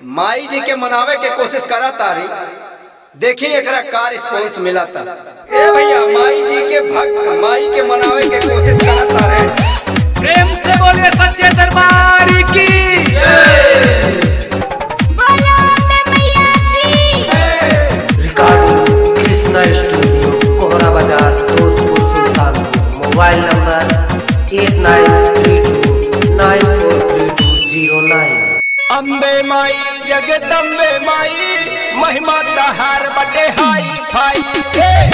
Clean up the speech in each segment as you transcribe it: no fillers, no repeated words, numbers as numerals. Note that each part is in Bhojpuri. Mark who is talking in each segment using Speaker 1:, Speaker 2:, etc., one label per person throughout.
Speaker 1: माई जी के मनावे के कोशिश करा तारी, देखी एकरा का रिस्पॉन्स मिला था। ए भैया माई जी के भक्त माई के मनावे के कोशिश करा तारे।
Speaker 2: प्रेम से बोले सच्चे दरबार की
Speaker 3: बोलो अम्बे मैया की।
Speaker 4: रिकॉर्डिंग कृष्णा स्टूडियो कोहरा बाजार दोस्तपुर सुल्तानपुर। Mobile number 8932943209।
Speaker 1: अम्बे माई जगदम्बे माई महिमा तहार बटे हाई फाई।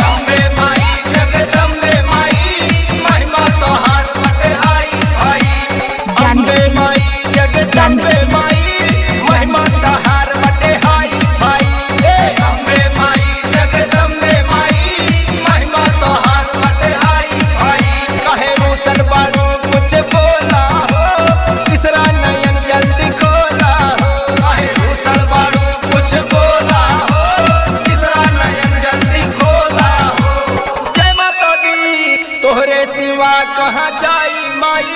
Speaker 1: अम्बे माई जगदम्बे माई महिमा तहार बटे हाई फाई। अम्बे माई जगदम्बे माई महिमा तहार बटे हाई फाई। अम्बे माई जगदम्बे माई महिमा तहार बटे हाई फाई। कहे रूसल बारू कुछ बोला हो, तीसरा नयन जल्दी खोला हो। कहे रूसल बारू कुछ बोला हो, तीसरा नयन जल्दी खोला हो। जय माता दी तोहरे सिवा कहाँ जाई माई,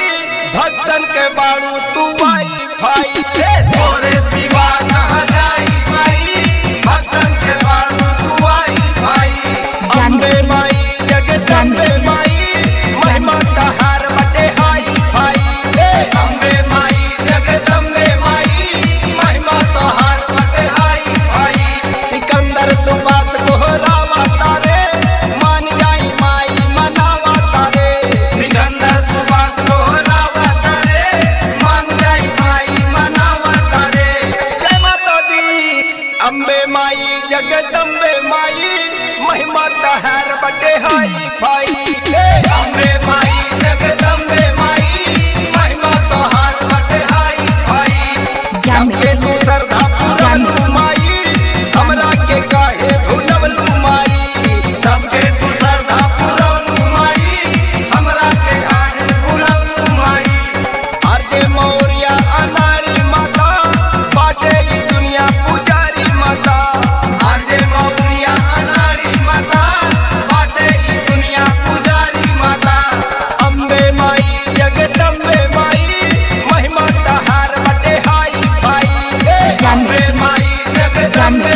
Speaker 1: भक्तन के बारू तू वाई फाई। तोहरे सिवा कहाँ जाई माई, भक्तन के बारू तू वाई फाई। अम्बे माई जगदम्बे माई महिमा तहार बटे हाई फाई। अम्बे माई जगदम्बे माई महिमा तहार बटे हाई फाई। सिकंदर सुबास कोहरावा तारे, मान जाई माई मनावा तारे। सिकंदर सुबास कोहरावा तारे, मान जाई माई मनावा तारे। जय माता दी अम्बे माई जगदम्बे माई महिमा तहार बटे हाई फाई। अम्बे माई जगदम्बे माई महिमा तहार बटे हाई फाई। सबके तू श्रद्धा पुरवलू माई, हमरा के काहे भुलवलू माई। सबके तू श्रद्धा पुरवलू माई, हमरा के काहे भुलवलू माई। आरजे मौर्या अनारी माता बाटे ई दुनिया पुजारी माता। आरजे मौर्या अनारी माता बाटे ई दुनिया पुजारी माता। अम्बे माई जगदम्बे माई महिमा तहार बटे हाई फाई। अम्बे माई जगदम्बे